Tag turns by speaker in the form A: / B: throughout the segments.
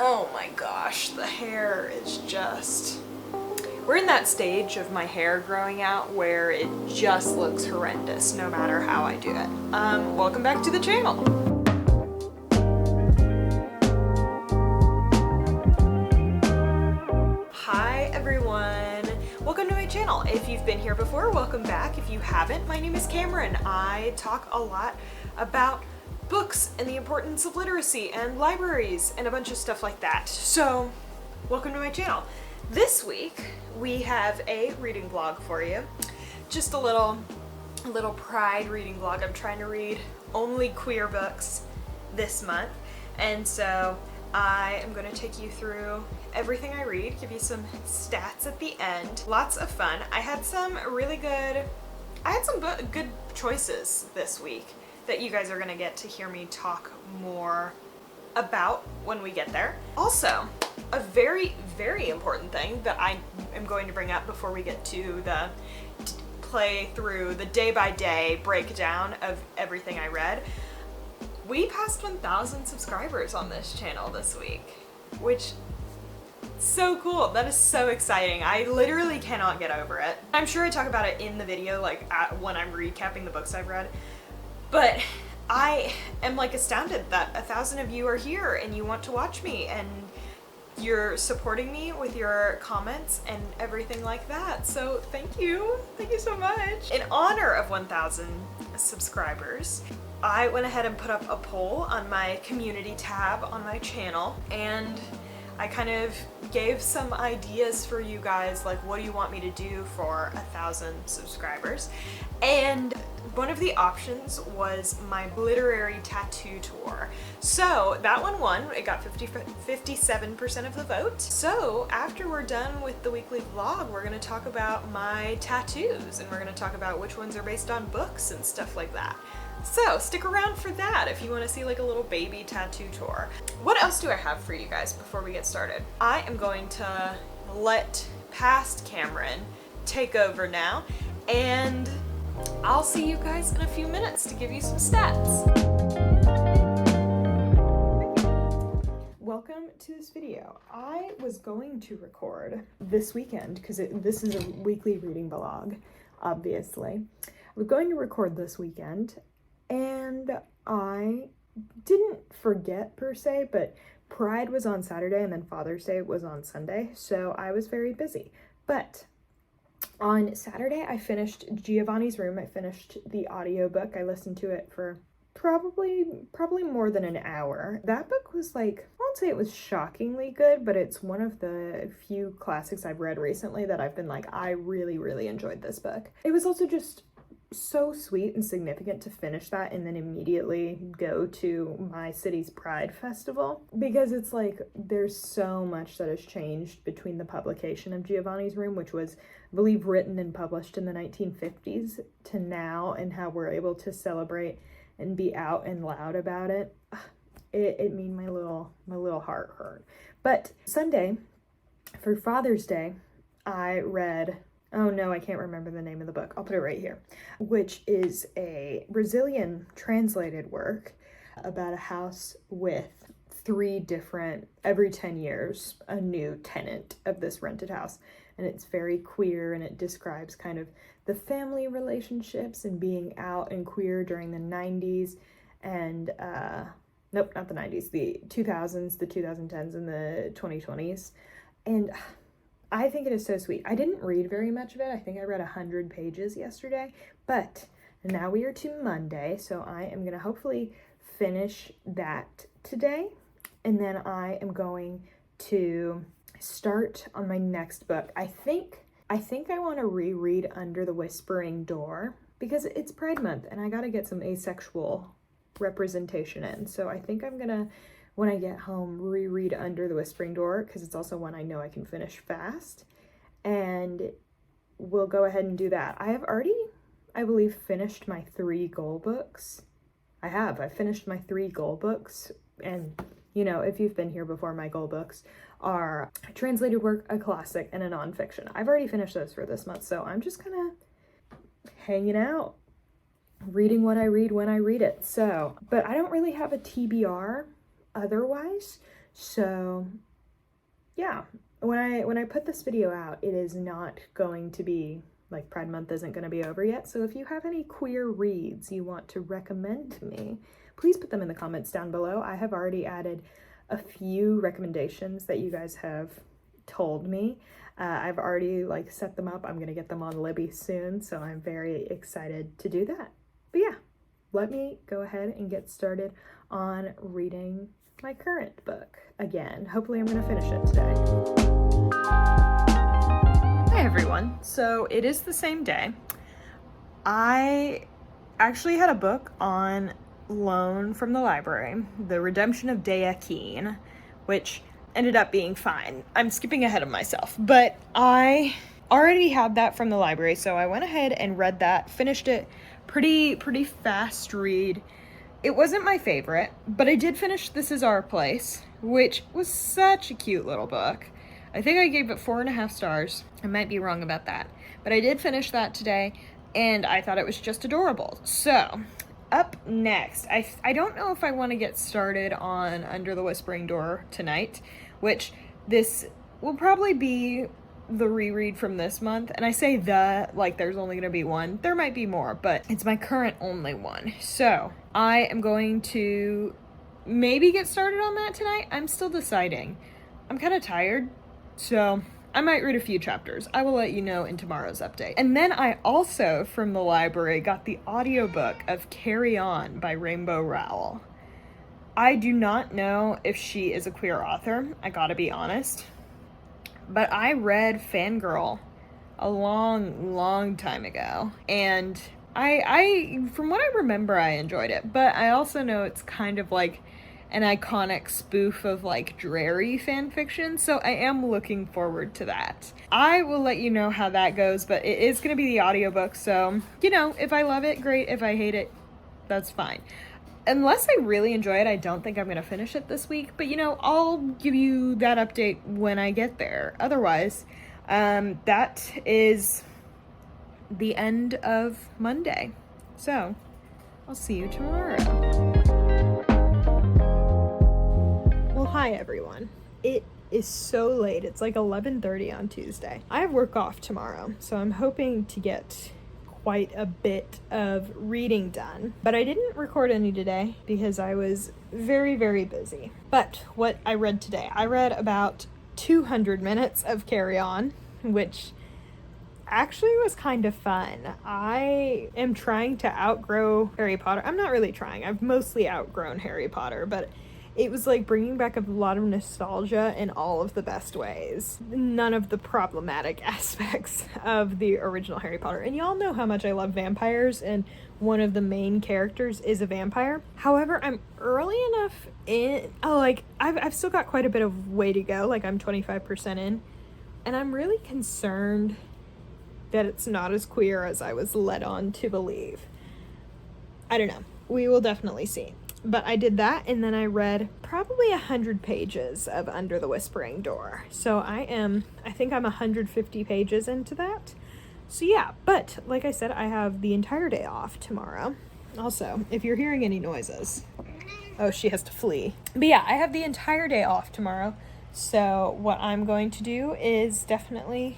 A: Oh my gosh, the hair is just... We're in that stage of my hair growing out where it just looks horrendous no matter how I do it. Welcome back to the channel. Hi everyone, welcome to my channel. If you've been here before, welcome back. If you haven't, my name is Cameron. I talk a lot about books and the importance of literacy and libraries and a bunch of stuff like that. So, welcome to my channel. This week, we have a reading vlog for you. Just a little pride reading vlog. I'm trying to read only queer books this month. And so I am going to take you through everything I read, give you some stats at the end. Lots of fun. I had some good choices this week that you guys are going to get to hear me talk more about when we get there. Also, a very, very important thing that I am going to bring up before we get to the play through the day-by-day breakdown of everything I read. We passed 1,000 subscribers on this channel this week, which is so cool. That is so exciting. I literally cannot get over it. I'm sure I talk about it in the video, like when I'm recapping the books I've read, but I am like astounded that 1,000 of you are here and you want to watch me and you're supporting me with your comments and everything like that. So thank you so much. In honor of 1,000 subscribers, I went ahead and put up a poll on my community tab on my channel, and I kind of gave some ideas for you guys, like what do you want me to do for 1,000 subscribers? And one of the options was my literary tattoo tour. So that one won. It got 57% of the vote. So after we're done with the weekly vlog, we're gonna talk about my tattoos, and we're gonna talk about which ones are based on books and stuff like that. So stick around for that if you want to see like a little baby tattoo tour. What else do I have for you guys before we get started? I am going to let past Cameron take over now, and I'll see you guys in a few minutes to give you some stats. Welcome to this video. I was going to record this weekend because this is a weekly reading vlog, obviously. I was going to record this weekend, and I didn't forget per se, but Pride was on Saturday and then Father's Day was on Sunday, so I was very busy. But on Saturday, I finished Giovanni's Room. I finished the audiobook. I listened to it for probably more than an hour. That book was like, I won't say it was shockingly good, but it's one of the few classics I've read recently that I've been like, I really, really enjoyed this book. It was also just so sweet and significant to finish that and then immediately go to my city's Pride Festival, because it's like there's so much that has changed between the publication of Giovanni's Room, which was, I believe, written and published in the 1950s, to now, and how we're able to celebrate and be out and loud about it. It made my little heart hurt. But Sunday, for Father's Day, I read, oh no, I can't remember the name of the book. I'll put it right here, which is a Brazilian translated work about a house with every 10 years, a new tenant of this rented house. And it's very queer, and it describes kind of the family relationships and being out and queer during the 90s and, nope, not the 90s, the 2000s, the 2010s, and the 2020s. And I think it is so sweet. I didn't read very much of it. I think I read 100 pages yesterday, but now we are to Monday, so I am going to hopefully finish that today, and then I am going to start on my next book. I think I want to reread Under the Whispering Door, because it's Pride Month, and I got to get some asexual representation in, so I think I'm going to, when I get home, reread Under the Whispering Door, because it's also one I know I can finish fast, and we'll go ahead and do that. I have already, I believe, finished my 3 goal books. I finished my 3 goal books, and you know, if you've been here before, my goal books are a translated work, a classic, and a nonfiction. I've already finished those for this month, so I'm just kind of hanging out, reading what I read when I read it. So, but I don't really have a TBR otherwise, So yeah, when I put this video out, it is not going to be, like, Pride Month isn't going to be over yet. So if you have any queer reads you want to recommend to me, please put them in the comments down below. I have already added a few recommendations that you guys have told me. I've already, like, set them up. I'm going to get them on Libby soon, so I'm very excited to do that. But yeah, let me go ahead and get started on reading my current book again. Hopefully I'm going to finish it today. Hi everyone. So it is the same day. I actually had a book on loan from the library, The Redemption of Dea Keen, which ended up being fine. I'm skipping ahead of myself, but I already had that from the library, so I went ahead and read that, finished it. Pretty fast read. It wasn't my favorite, but I did finish This Is Our Place, which was such a cute little book. I think I gave it 4.5 stars. I might be wrong about that, but I did finish that today, and I thought it was just adorable. So up next, I don't know if I want to get started on Under the Whispering Door tonight, which this will probably be the reread from this month. And I say like there's only going to be one. There might be more, but it's my current only one. So I am going to maybe get started on that tonight. I'm still deciding. I'm kind of tired, so I might read a few chapters. I will let you know in tomorrow's update. And then I also, from the library, got the audiobook of Carry On by Rainbow Rowell. I do not know if she is a queer author, I gotta be honest, but I read Fangirl a long time ago, and I from what I remember, I enjoyed it, but I also know it's kind of like an iconic spoof of, like, dreary fan fiction, so I am looking forward to that. I will let you know how that goes, but it is going to be the audiobook, so, you know, if I love it, great. If I hate it, that's fine. Unless I really enjoy it, I don't think I'm going to finish it this week, but, you know, I'll give you that update when I get there. Otherwise, that is the end of Monday, so I'll see you tomorrow. Hi everyone. It is so late. It's like 11:30 on Tuesday. I have work off tomorrow, so I'm hoping to get quite a bit of reading done. But I didn't record any today because I was very busy. But what I read today, I read about 200 minutes of Carry On, which actually was kind of fun. I am trying to outgrow Harry Potter. I'm not really trying. I've mostly outgrown Harry Potter, but it was like bringing back a lot of nostalgia in all of the best ways. None of the problematic aspects of the original Harry Potter. And y'all know how much I love vampires, and one of the main characters is a vampire. However, I'm early enough in, I've still got quite a bit of way to go. Like, I'm 25% in, and I'm really concerned that it's not as queer as I was led on to believe. I don't know. We will definitely see. But I did that, and then I read probably 100 pages of Under the Whispering Door. So I think I'm 150 pages into that. So yeah, but like I said, I have the entire day off tomorrow. Also, if you're hearing any noises, oh, she has to flee. But yeah, I have the entire day off tomorrow. So what I'm going to do is definitely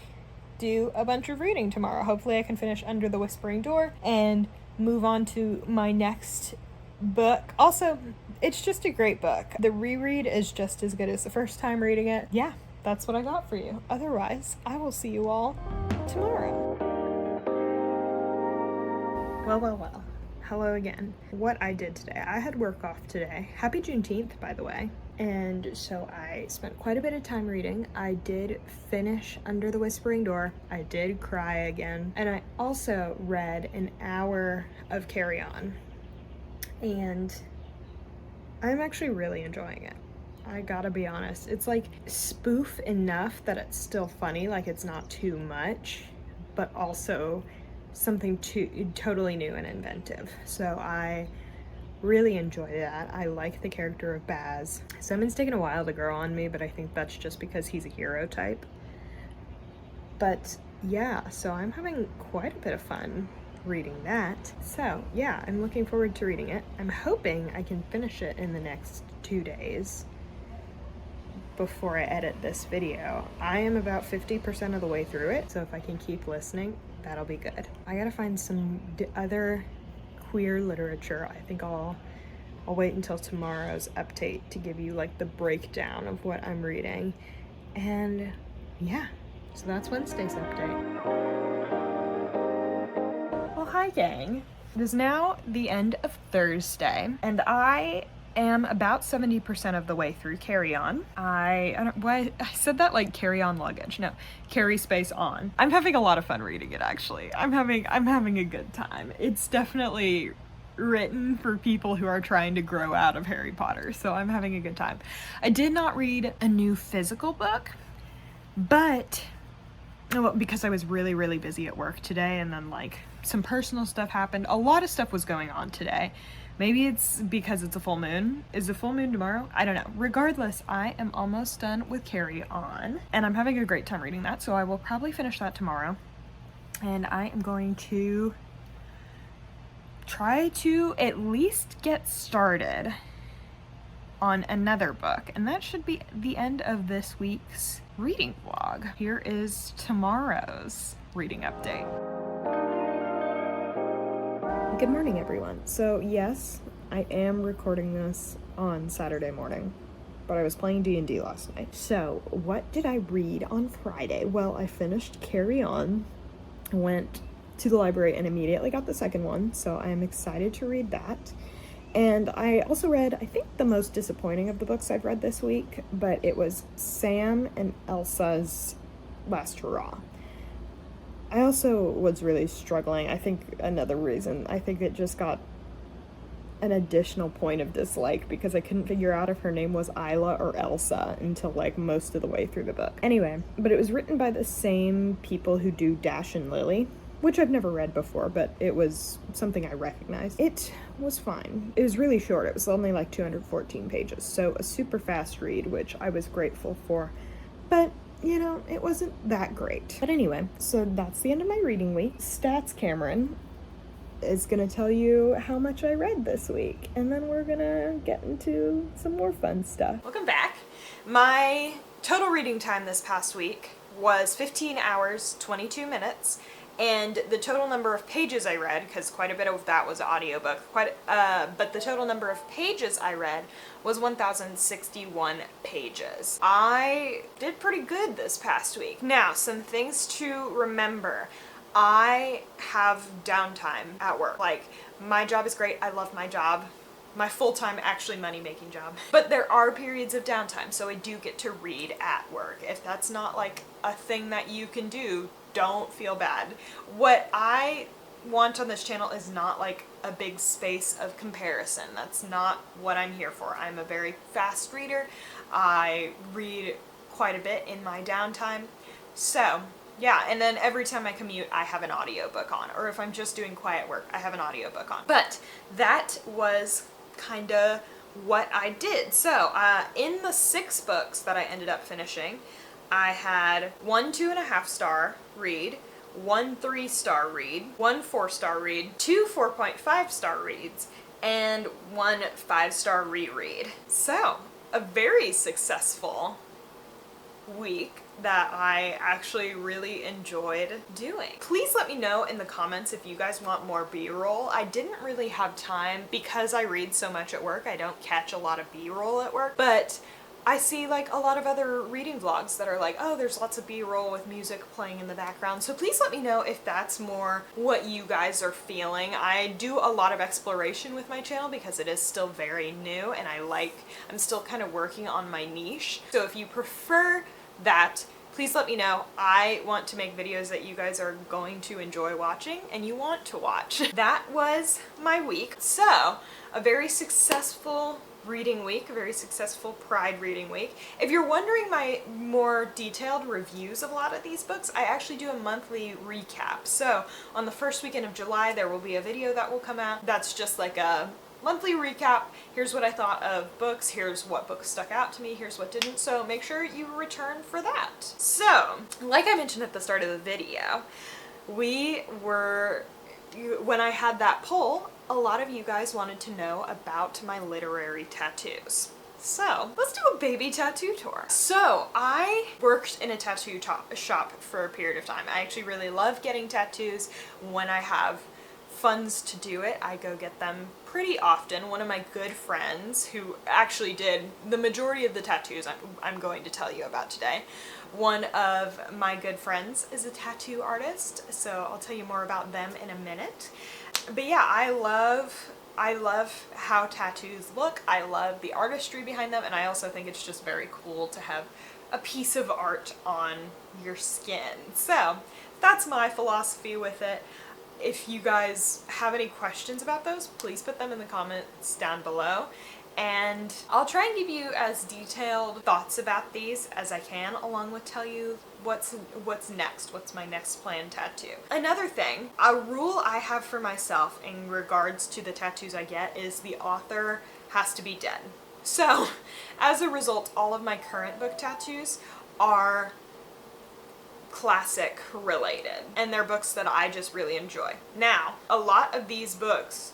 A: do a bunch of reading tomorrow. Hopefully I can finish Under the Whispering Door and move on to my next book. Also, it's just a great book. The reread is just as good as the first time reading it. Yeah, that's what I got for you. Otherwise, I will see you all tomorrow. Well. Hello again. What I did today, I had work off today. Happy Juneteenth, by the way. And so I spent quite a bit of time reading. I did finish Under the Whispering Door. I did cry again. And I also read an hour of Carry On. And I'm actually really enjoying it. I gotta be honest. It's like spoof enough that it's still funny, like it's not too much, but also something totally new and inventive. So I really enjoy that. I like the character of Baz. Simon's taken a while to grow on me, but I think that's just because he's a hero type. But yeah, so I'm having quite a bit of fun reading that. So yeah, I'm looking forward to reading it. I'm hoping I can finish it in the next 2 days. before I edit this video. I am about 50% of the way through it, so if I can keep listening, that'll be good. I gotta find some other queer literature. I think I'll wait until tomorrow's update to give you like the breakdown of what I'm reading. And yeah, so that's Wednesday's update. Well, hi gang. It is now the end of Thursday, and I am about 70% of the way through Carry On. I said that like Carry On Luggage. No, Carry space on. I'm having a lot of fun reading it, actually. I'm having a good time. It's definitely written for people who are trying to grow out of Harry Potter, so I'm having a good time. I did not read a new physical book, but because I was really busy at work today, and then like some personal stuff happened. A lot of stuff was going on today. Maybe it's because it's a full moon. Is the full moon tomorrow? I don't know. Regardless, I am almost done with Carry On, and I'm having a great time reading that, so I will probably finish that tomorrow. And I am going to try to at least get started on another book, and that should be the end of this week's reading vlog. Here is tomorrow's reading update. Good morning, everyone. So yes, I am recording this on Saturday morning, but I was playing D&D last night. So what did I read on Friday? Well, I finished Carry On, went to the library and immediately got the second one, so I am excited to read that. And I also read, I think, the most disappointing of the books I've read this week, but it was Sam and Elsa's Last Hurrah. I also was really struggling. I think another reason, I think it just got an additional point of dislike because I couldn't figure out if her name was Isla or Elsa until like most of the way through the book. Anyway, but it was written by the same people who do Dash and Lily, which I've never read before, but it was something I recognized. It was fine. It was really short. It was only like 214 pages, so a super fast read, which I was grateful for. But you know, it wasn't that great. But anyway, so that's the end of my reading week. Stats Cameron is gonna tell you how much I read this week, and then we're gonna get into some more fun stuff. Welcome back. My total reading time this past week was 15 hours, 22 minutes, and the total number of pages I read, because quite a bit of that was audiobook, but the total number of pages I read was 1,061 pages. I did pretty good this past week. Now, some things to remember. I have downtime at work. Like, my job is great. I love my job. My full-time, actually money-making job. But there are periods of downtime, so I do get to read at work. If that's not like a thing that you can do, don't feel bad. What I want on this channel is not like a big space of comparison. That's not what I'm here for. I'm a very fast reader. I read quite a bit in my downtime. So yeah, and then every time I commute, I have an audiobook on, or if I'm just doing quiet work, I have an audiobook on. But that was kind of what I did. So in the 6 books that I ended up finishing, I had 1 2.5-star read, 1 3-star read, 1 4-star read, 2 4.5-star reads, and 1 5-star reread. So, a very successful week that I actually really enjoyed doing. Please let me know in the comments if you guys want more B-roll. I didn't really have time because I read so much at work. I don't catch a lot of B-roll at work, but I see like a lot of other reading vlogs that are like, oh, there's lots of B-roll with music playing in the background. So please let me know if that's more what you guys are feeling. I do a lot of exploration with my channel because it is still very new, and I'm still kind of working on my niche. So if you prefer that, please let me know. I want to make videos that you guys are going to enjoy watching and you want to watch. That was my week. So, a very successful reading week, a very successful Pride reading week. If you're wondering my more detailed reviews of a lot of these books, I actually do a monthly recap. So on the first weekend of July, there will be a video that will come out. That's just like a monthly recap. Here's what I thought of books, here's what books stuck out to me, here's what didn't, so make sure you return for that. So, like I mentioned at the start of the video, when I had that poll, a lot of you guys wanted to know about my literary tattoos. So let's do a baby tattoo tour. So I worked in a tattoo shop for a period of time. I actually really love getting tattoos. When I have funds to do it, I go get them pretty often. One of my good friends who actually did the majority of the tattoos I'm going to tell you about today. One of my good friends is a tattoo artist, so I'll tell you more about them in a minute. But yeah, I love how tattoos look. I love the artistry behind them, and I also think it's just very cool to have a piece of art on your skin. So that's my philosophy with it. If you guys have any questions about those, please put them in the comments down below. And I'll try and give you as detailed thoughts about these as I can, along with tell you what's next, what's my next planned tattoo. Another thing, a rule I have for myself in regards to the tattoos I get is the author has to be dead. So as a result, all of my current book tattoos are classic related, and they're books that I just really enjoy. Now, a lot of these books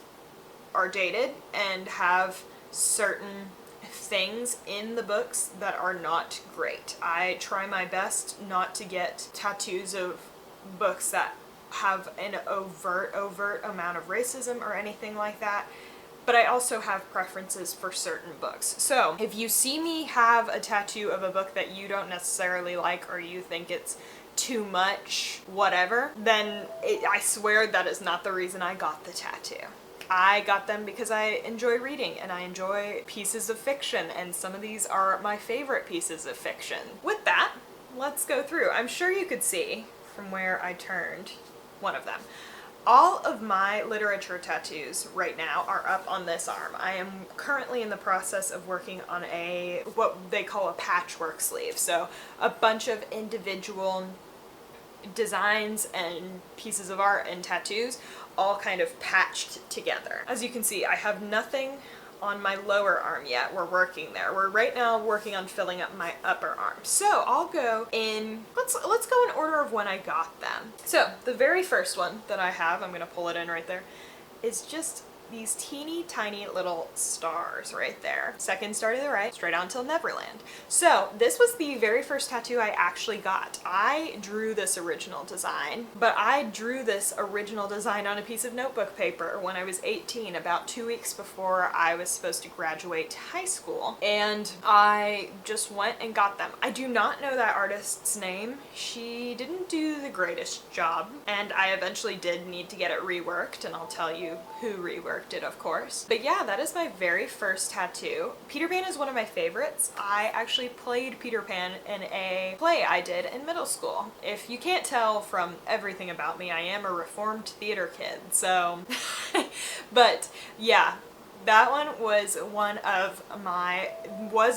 A: are dated and have certain things in the books that are not great. I try my best not to get tattoos of books that have an overt amount of racism or anything like that, but I also have preferences for certain books. So if you see me have a tattoo of a book that you don't necessarily like, or you think it's too much, whatever, then I swear that is not the reason I got the tattoo. I got them because I enjoy reading and I enjoy pieces of fiction, and some of these are my favorite pieces of fiction. With that, let's go through. I'm sure you could see from where I turned one of them. All of my literature tattoos right now are up on this arm. I am currently in the process of working on what they call a patchwork sleeve. So a bunch of individual designs and pieces of art and tattoos all kind of patched together. As you can see, I have nothing on my lower arm yet. We're working there. We're right now working on filling up my upper arm. So I'll go in, let's go in order of when I got them. So the very first one that I have, I'm gonna pull it in right there, is just these teeny tiny little stars right there. Second star to the right, straight on till Neverland. So this was the very first tattoo I actually got. I drew this original design, but I drew this original design on a piece of notebook paper when I was 18, about 2 weeks before I was supposed to graduate high school. And I just went and got them. I do not know that artist's name. She didn't do the greatest job, and I eventually did need to get it reworked, and I'll tell you who reworked it, of course. But yeah, that is my very first tattoo. Peter Pan is one of my favorites. I actually played Peter Pan in a play I did in middle school. If you can't tell from everything about me, I am a reformed theater kid, so but yeah, that one was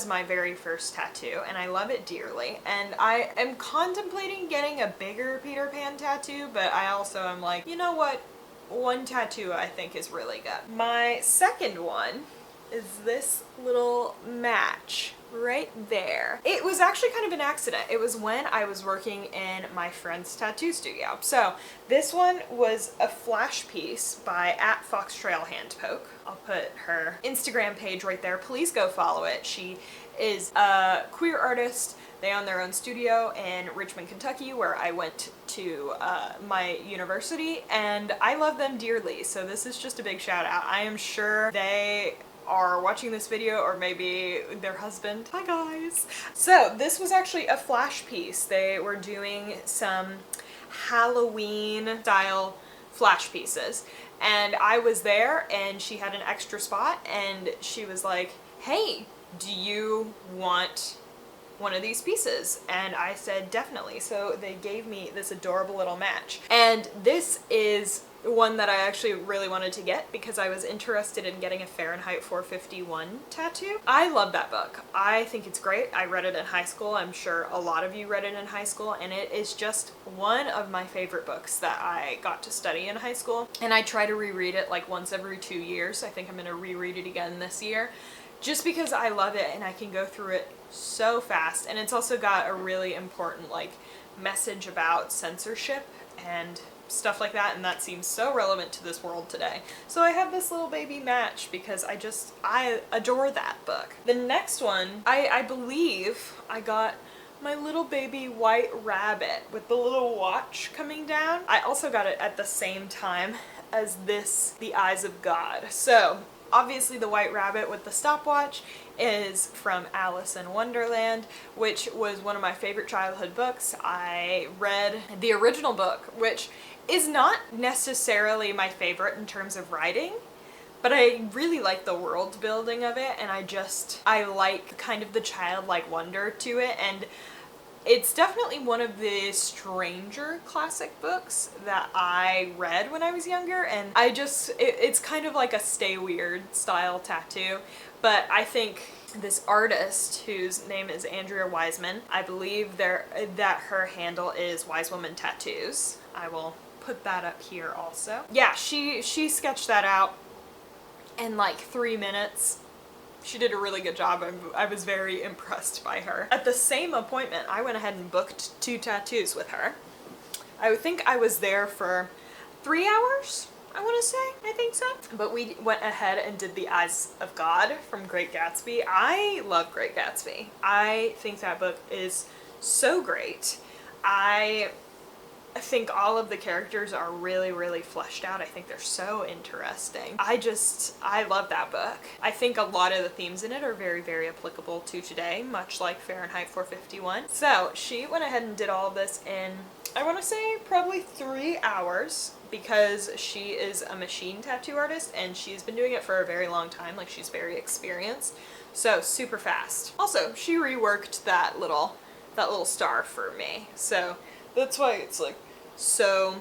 A: my very first tattoo, and I love it dearly. And I am contemplating getting a bigger Peter Pan tattoo, but I also am like, you know what? One tattoo I think is really good. My second one is this little match right there. It was actually kind of an accident. It was when I was working in my friend's tattoo studio. So this one was a flash piece by @FoxTrailHandPoke. I'll put her Instagram page right there. Please go follow it. She is a queer artist. They own their own studio in Richmond, Kentucky, where I went to my university, and I love them dearly. So this is just a big shout out. I am sure they are watching this video, or maybe their husband. Hi guys! So this was actually a flash piece. They were doing some Halloween style flash pieces, and I was there, and she had an extra spot, and she was like, hey, do you want one of these pieces? And I said definitely. So they gave me this adorable little match, and this is one that I actually really wanted to get because I was interested in getting a Fahrenheit 451 tattoo. I love that book. I think it's great. I read it in high school. I'm sure a lot of you read it in high school, and it is just one of my favorite books that I got to study in high school. And I try to reread it like once every 2 years. I think I'm gonna reread it again this year, just because I love it and I can go through it so fast. And it's also got a really important like message about censorship and stuff like that, and that seems so relevant to this world today. So I have this little baby Match because I adore that book. The next one, I believe I got my little baby White Rabbit with the little watch coming down. I also got it at the same time as this, The Eyes of God. So obviously the White Rabbit with the stopwatch is from Alice in Wonderland, which was one of my favorite childhood books. I read the original book, which is not necessarily my favorite in terms of writing, but I really like the world building of it, and I like kind of the childlike wonder to it, and it's definitely one of the stranger classic books that I read when I was younger, and it's kind of like a Stay Weird style tattoo, but I think this artist, whose name is Andrea Wiseman, I believe that her handle is Wise Woman Tattoos. I will put that up here also. Yeah, she sketched that out in like 3 minutes. She did a really good job. I was very impressed by her. At the same appointment, I went ahead and booked 2 tattoos with her. I think I was there for 3 hours, I want to say. I think so. But we went ahead and did The Eyes of God from Great Gatsby. I love Great Gatsby. I think that book is so great. I think all of the characters are really, really fleshed out. I think they're so interesting. I love that book. I think a lot of the themes in it are very, very applicable to today, much like Fahrenheit 451. So she went ahead and did all of this in, I want to say, probably 3 hours, because she is a machine tattoo artist and she's been doing it for a very long time. Like, she's very experienced. So super fast. Also, she reworked that little star for me. So that's why it's like so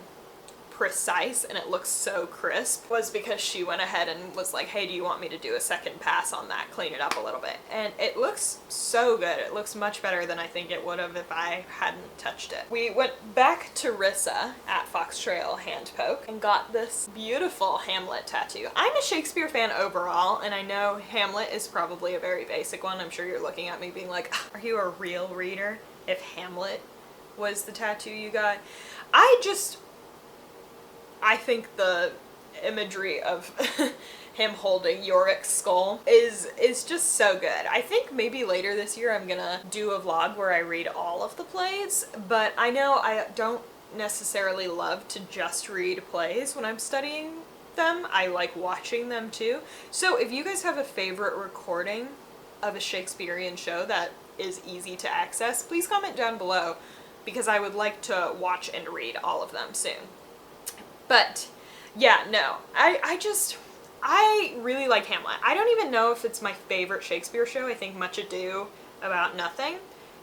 A: precise and it looks so crisp, was because she went ahead and was like, hey, do you want me to do a second pass on that, clean it up a little bit? And it looks so good. It looks much better than I think it would have if I hadn't touched it. We went back to Rissa at Fox Trail Hand Poke and got this beautiful Hamlet tattoo. I'm a Shakespeare fan overall, and I know Hamlet is probably a very basic one. I'm sure you're looking at me being like, are you a real reader if Hamlet was the tattoo you got? I think the imagery of him holding Yorick's skull is just so good. I think maybe later this year I'm gonna do a vlog where I read all of the plays, but I know I don't necessarily love to just read plays when I'm studying them. I like watching them too. So if you guys have a favorite recording of a Shakespearean show that is easy to access, please comment down below, because I would like to watch and read all of them soon. But yeah, no, I really like Hamlet. I don't even know if it's my favorite Shakespeare show. I think Much Ado About Nothing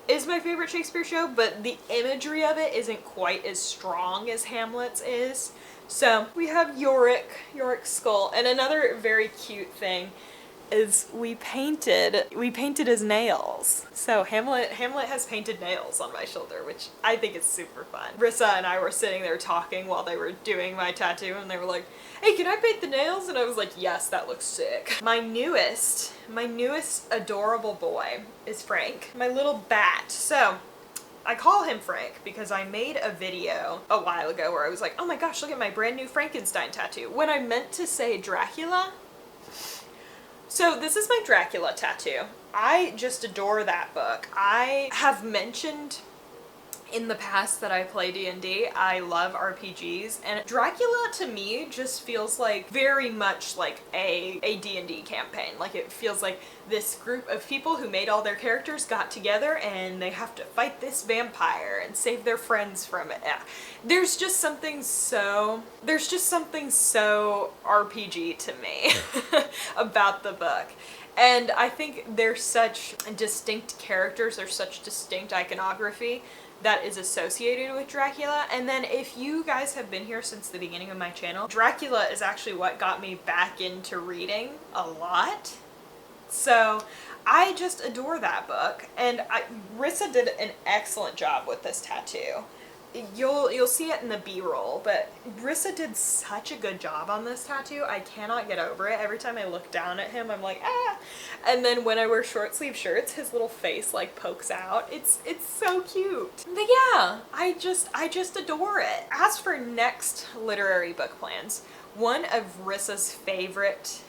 A: is my favorite Shakespeare show, but the imagery of it isn't quite as strong as Hamlet's is. So we have Yorick's skull, and another very cute thing is we painted his nails. So Hamlet has painted nails on my shoulder, which I think is super fun. Rissa and I were sitting there talking while they were doing my tattoo, and they were like, hey, can I paint the nails? And I was like, yes, that looks sick. My newest adorable boy is Frank, my little bat. So I call him Frank because I made a video a while ago where I was like, oh my gosh, look at my brand new Frankenstein tattoo, when I meant to say Dracula. So this is my Dracula tattoo. I just adore that book. I have mentioned in the past that I play D&D. I love RPGs, and Dracula to me just feels like very much like a D&D campaign. Like, it feels like this group of people who made all their characters got together and they have to fight this vampire and save their friends from it. Yeah. There's just something so RPG to me about the book. And I think they're such distinct characters, there's such distinct iconography that is associated with Dracula. And then if you guys have been here since the beginning of my channel, Dracula is actually what got me back into reading a lot. So I just adore that book, and Rissa did an excellent job with this tattoo. you'll see it in the B-roll, but Rissa did such a good job on this tattoo. I cannot get over it. Every time I look down at him, I'm like, ah. And then when I wear short sleeve shirts, his little face like pokes out. It's so cute. But yeah, I just adore it. As for next literary book plans, one of Rissa's favorite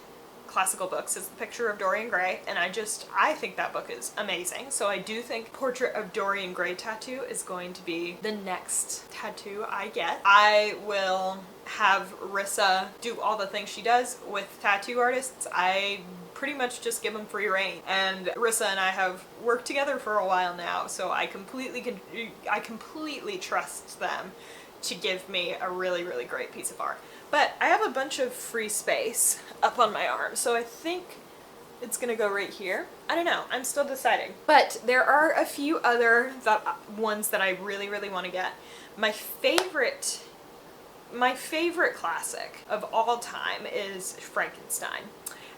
A: classical books is The Picture of Dorian Gray, and I think that book is amazing. So I do think Portrait of Dorian Gray tattoo is going to be the next tattoo I get. I will have Rissa do all the things she does with tattoo artists. I pretty much just give them free reign, and Rissa and I have worked together for a while now, so I completely trust them to give me a really, really great piece of art. But I have a bunch of free space up on my arm, so I think it's gonna go right here. I don't know, I'm still deciding. But there are a few other ones that I really, really want to get. My favorite classic of all time is Frankenstein.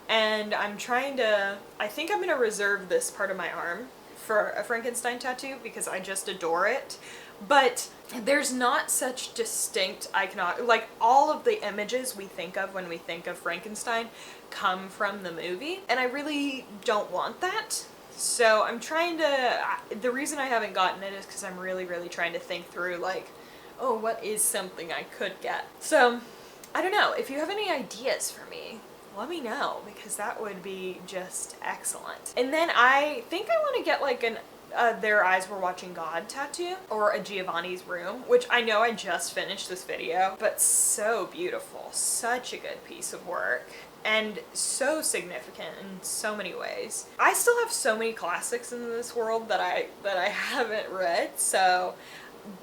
A: And I think I'm gonna reserve this part of my arm for a Frankenstein tattoo because I just adore it. But there's not such distinct iconography. Like, all of the images we think of when we think of Frankenstein come from the movie, and I really don't want that. So I'm trying to, the reason I haven't gotten it is because I'm really, really trying to think through, like, oh, what is something I could get? So, I don't know. If you have any ideas for me, let me know, because that would be just excellent. And then I think I want to get like an Their Eyes Were Watching God tattoo, or a Giovanni's Room, which I know I just finished this video, but so beautiful. Such a good piece of work, and so significant in so many ways. I still have so many classics in this world that I haven't read, so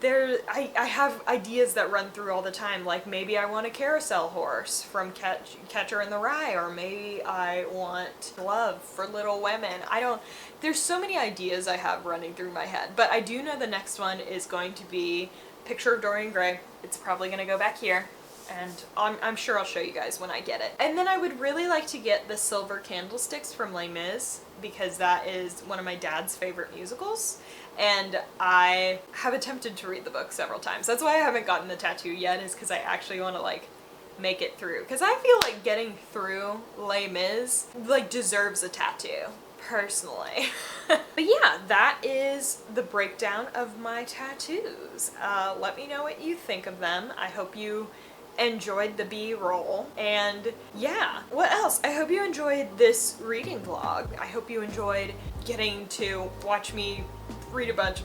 A: I have ideas that run through all the time, like maybe I want a carousel horse from Catcher in the Rye, or maybe I want Love for Little Women. There's so many ideas I have running through my head, but I do know the next one is going to be Picture of Dorian Gray. It's probably going to go back here, and I'm sure I'll show you guys when I get it. And then I would really like to get the Silver Candlesticks from Les Mis, because that is one of my dad's favorite musicals, and I have attempted to read the book several times. That's why I haven't gotten the tattoo yet, is because I actually want to like make it through, because I feel like getting through Les Mis like deserves a tattoo, personally. But yeah, that is the breakdown of my tattoos. Let me know what you think of them. I hope you enjoyed the B-roll, and yeah, what else? I hope you enjoyed this reading vlog. I hope you enjoyed getting to watch me read a bunch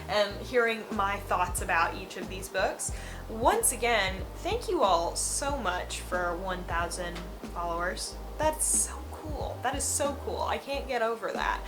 A: and hearing my thoughts about each of these books. Once again, thank you all so much for 1,000 followers. That's so cool. That is so cool. I can't get over that.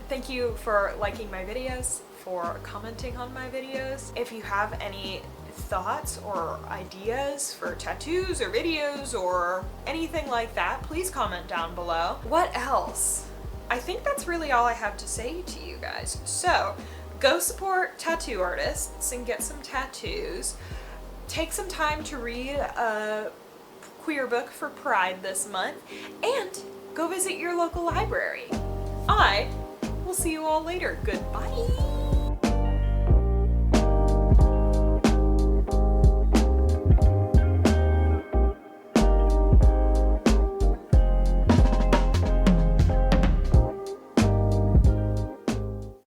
A: Thank you for liking my videos, for commenting on my videos. If you have any thoughts or ideas for tattoos or videos or anything like that, please comment down below. What else? I think that's really all I have to say to you guys. So, go support tattoo artists and get some tattoos. Take some time to read a queer book for Pride this month, and go visit your local library. I will see you all later. Goodbye!